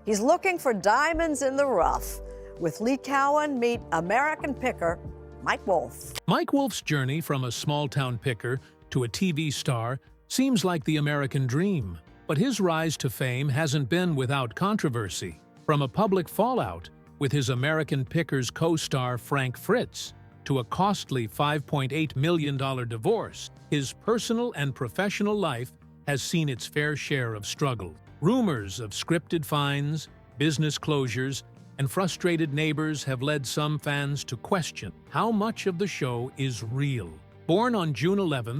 He's looking for diamonds in the rough. With Lee Cowan, meet American picker Mike Wolfe. Mike Wolfe's journey from a small-town picker to a TV star seems like the American dream, but his rise to fame hasn't been without controversy. From a public fallout with his American Pickers co-star Frank Fritz to a costly $5.8 million divorce, his personal and professional life has seen its fair share of struggle. Rumors of scripted fines, business closures, and frustrated neighbors have led some fans to question how much of the show is real. Born on June 11,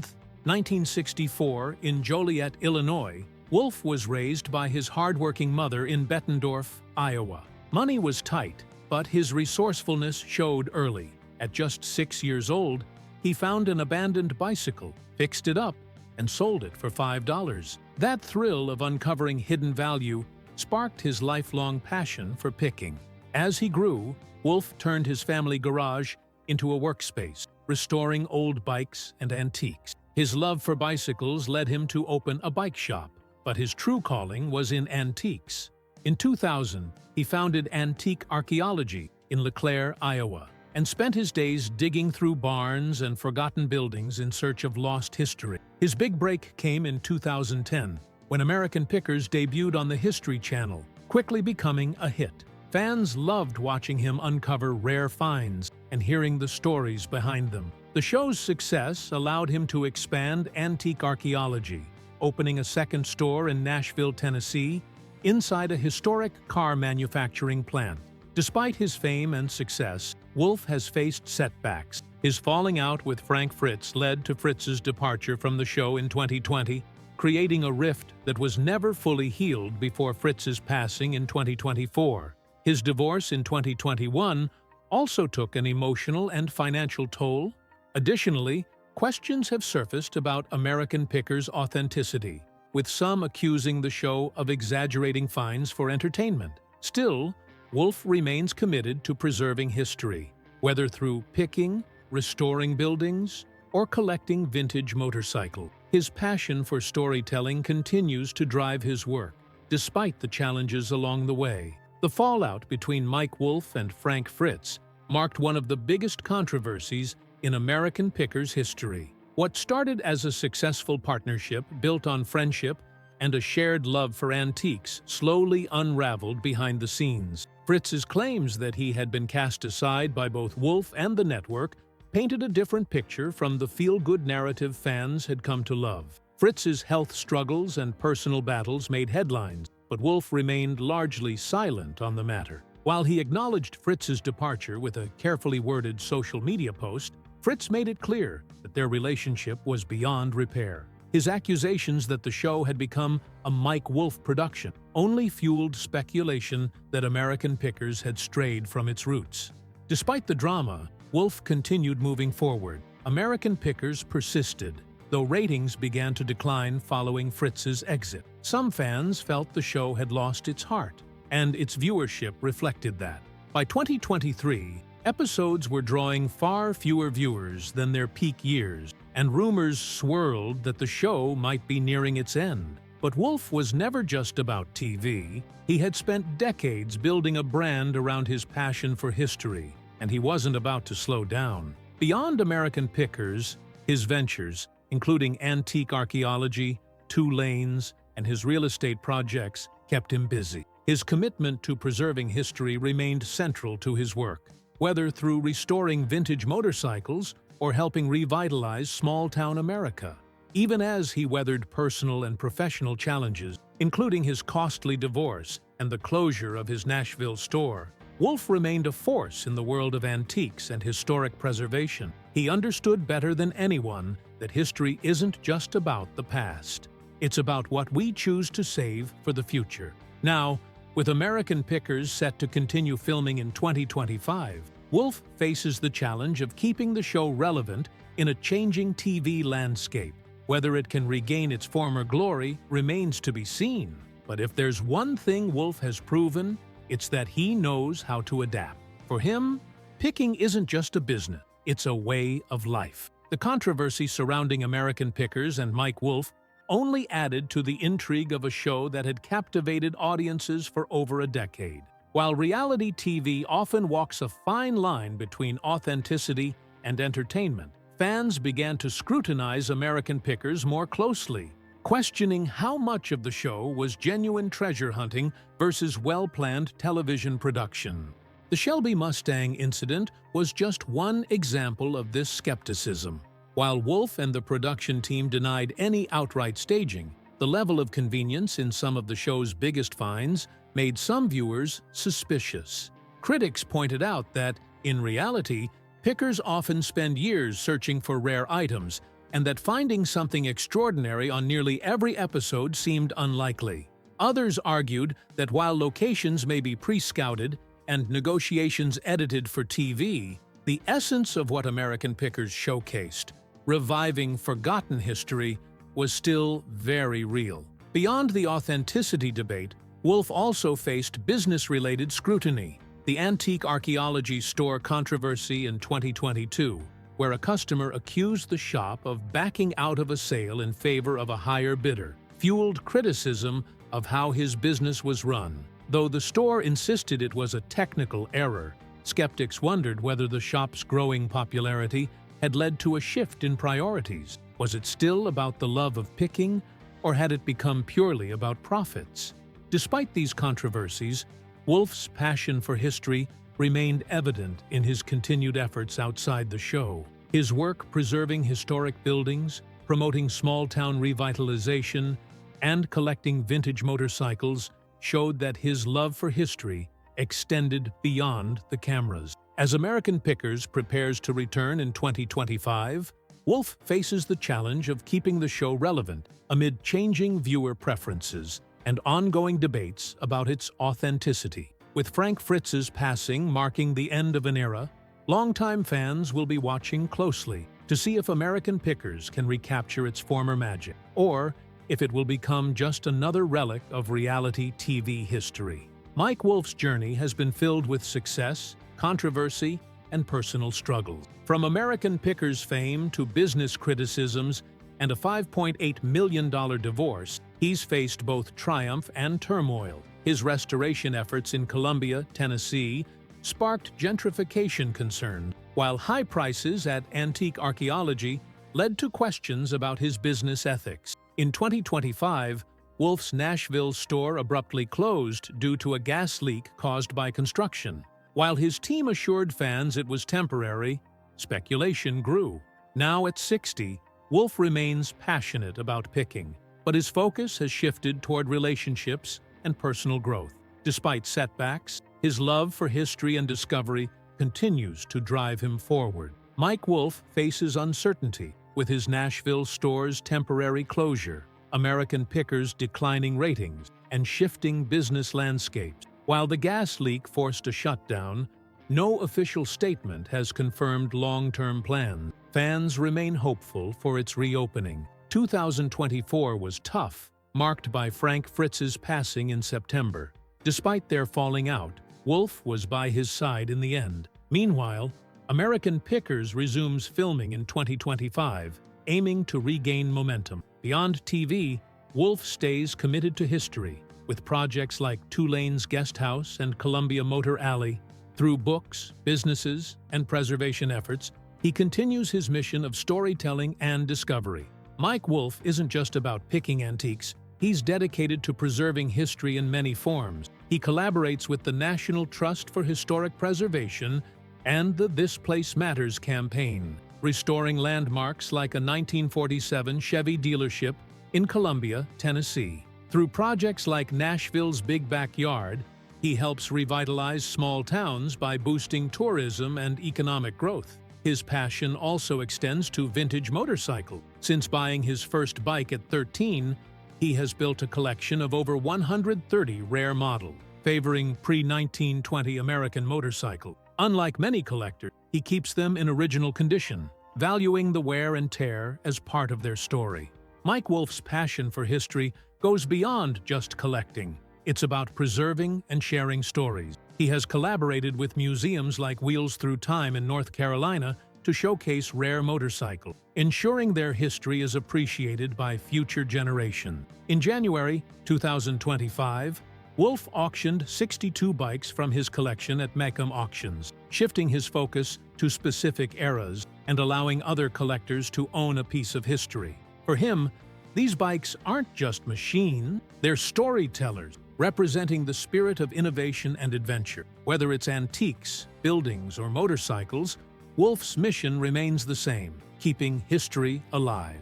1964, in Joliet, Illinois, Wolfe was raised by his hardworking mother in Bettendorf, Iowa. Money was tight, but his resourcefulness showed early. At just 6 years old, he found an abandoned bicycle, fixed it up, and sold it for $5. That thrill of uncovering hidden value sparked his lifelong passion for picking. As he grew, Wolfe turned his family garage into a workspace, restoring old bikes and antiques. His love for bicycles led him to open a bike shop, but his true calling was in antiques. In 2000, he founded Antique Archaeology in LeClaire, Iowa, and spent his days digging through barns and forgotten buildings in search of lost history. His big break came in 2010, when American Pickers debuted on the History Channel, quickly becoming a hit. Fans loved watching him uncover rare finds and hearing the stories behind them. The show's success allowed him to expand antique archaeology, opening a second store in Nashville, Tennessee, inside a historic car manufacturing plant. Despite his fame and success, Wolfe has faced setbacks. His falling out with Frank Fritz led to Fritz's departure from the show in 2020, creating a rift that was never fully healed before Fritz's passing in 2024. His divorce in 2021 also took an emotional and financial toll. Additionally, questions have surfaced about American Pickers' authenticity, with some accusing the show of exaggerating fines for entertainment. Still, Wolfe remains committed to preserving history, whether through picking, restoring buildings, or collecting vintage motorcycles. His passion for storytelling continues to drive his work, despite the challenges along the way. The fallout between Mike Wolfe and Frank Fritz marked one of the biggest controversies in American Pickers' history. What started as a successful partnership built on friendship and a shared love for antiques slowly unraveled behind the scenes. Fritz's claims that he had been cast aside by both Wolfe and the network painted a different picture from the feel-good narrative fans had come to love. Fritz's health struggles and personal battles made headlines, but Wolfe remained largely silent on the matter. While he acknowledged Fritz's departure with a carefully worded social media post, Fritz made it clear that their relationship was beyond repair. His accusations that the show had become a Mike Wolfe production only fueled speculation that American Pickers had strayed from its roots. Despite the drama, Wolfe continued moving forward. American Pickers persisted, though ratings began to decline following Fritz's exit. Some fans felt the show had lost its heart, and its viewership reflected that. By 2023, episodes were drawing far fewer viewers than their peak years, and rumors swirled that the show might be nearing its end. But Wolfe was never just about TV. He had spent decades building a brand around his passion for history, and he wasn't about to slow down. Beyond American Pickers, his ventures, including antique archaeology, 2 Lanes, and his real estate projects, kept him busy. His commitment to preserving history remained central to his work, whether through restoring vintage motorcycles or helping revitalize small-town America. Even as he weathered personal and professional challenges, including his costly divorce and the closure of his Nashville store, Wolfe remained a force in the world of antiques and historic preservation. He understood better than anyone that history isn't just about the past. It's about what we choose to save for the future. Now, with American Pickers set to continue filming in 2025, Wolfe faces the challenge of keeping the show relevant in a changing TV landscape. Whether it can regain its former glory remains to be seen. But if there's one thing Wolfe has proven, it's that he knows how to adapt. For him, picking isn't just a business, it's a way of life. The controversy surrounding American Pickers and Mike Wolfe only added to the intrigue of a show that had captivated audiences for over a decade. While reality TV often walks a fine line between authenticity and entertainment, fans began to scrutinize American Pickers more closely, questioning how much of the show was genuine treasure hunting versus well-planned television production. The Shelby Mustang incident was just one example of this skepticism. While Wolfe and the production team denied any outright staging, the level of convenience in some of the show's biggest finds made some viewers suspicious. Critics pointed out that, in reality, pickers often spend years searching for rare items, and that finding something extraordinary on nearly every episode seemed unlikely. Others argued that while locations may be pre-scouted and negotiations edited for TV, the essence of what American Pickers showcased, reviving forgotten history, was still very real. Beyond the authenticity debate, Wolfe also faced business-related scrutiny. The antique archaeology store controversy in 2022, where a customer accused the shop of backing out of a sale in favor of a higher bidder, fueled criticism of how his business was run. Though the store insisted it was a technical error, skeptics wondered whether the shop's growing popularity had led to a shift in priorities. Was it still about the love of picking, or had it become purely about profits? Despite these controversies, Wolfe's passion for history remained evident in his continued efforts outside the show. His work preserving historic buildings, promoting small-town revitalization, and collecting vintage motorcycles showed that his love for history extended beyond the cameras. As American Pickers prepares to return in 2025, Wolfe faces the challenge of keeping the show relevant amid changing viewer preferences and ongoing debates about its authenticity. With Frank Fritz's passing marking the end of an era, longtime fans will be watching closely to see if American Pickers can recapture its former magic, or if it will become just another relic of reality TV history. Mike Wolfe's journey has been filled with success, controversy, and personal struggles. From American Pickers fame to business criticisms and a $5.8 million divorce, he's faced both triumph and turmoil. His restoration efforts in Columbia, Tennessee, sparked gentrification concerns, while high prices at antique archaeology led to questions about his business ethics. In 2025, Wolfe's Nashville store abruptly closed due to a gas leak caused by construction. While his team assured fans it was temporary, speculation grew. Now at 60, Wolfe remains passionate about picking, but his focus has shifted toward relationships and personal growth. Despite setbacks, his love for history and discovery continues to drive him forward. Mike Wolfe faces uncertainty with his Nashville store's temporary closure, American Pickers' declining ratings, and shifting business landscapes. While the gas leak forced a shutdown, no official statement has confirmed long-term plans. Fans remain hopeful for its reopening. 2024 was tough, marked by Frank Fritz's passing in September. Despite their falling out, Wolfe was by his side in the end. Meanwhile, American Pickers resumes filming in 2025, aiming to regain momentum. Beyond TV, Wolfe stays committed to history, with projects like Tulane's Guest House and Columbia Motor Alley. Through books, businesses, and preservation efforts, he continues his mission of storytelling and discovery. Mike Wolfe isn't just about picking antiques. He's dedicated to preserving history in many forms. He collaborates with the National Trust for Historic Preservation and the This Place Matters campaign, restoring landmarks like a 1947 Chevy dealership in Columbia, Tennessee. Through projects like Nashville's Big Backyard, he helps revitalize small towns by boosting tourism and economic growth. His passion also extends to vintage motorcycles. Since buying his first bike at 13, he has built a collection of over 130 rare models, favoring pre-1920 American motorcycles. Unlike many collectors, he keeps them in original condition, valuing the wear and tear as part of their story. Mike Wolfe's passion for history goes beyond just collecting. It's about preserving and sharing stories. He has collaborated with museums like Wheels Through Time in North Carolina to showcase rare motorcycles, ensuring their history is appreciated by future generations. In January 2025, Wolfe auctioned 62 bikes from his collection at Mecum Auctions, shifting his focus to specific eras and allowing other collectors to own a piece of history. For him, these bikes aren't just machines, they're storytellers, representing the spirit of innovation and adventure. Whether it's antiques, buildings, or motorcycles, Wolfe's mission remains the same: keeping history alive.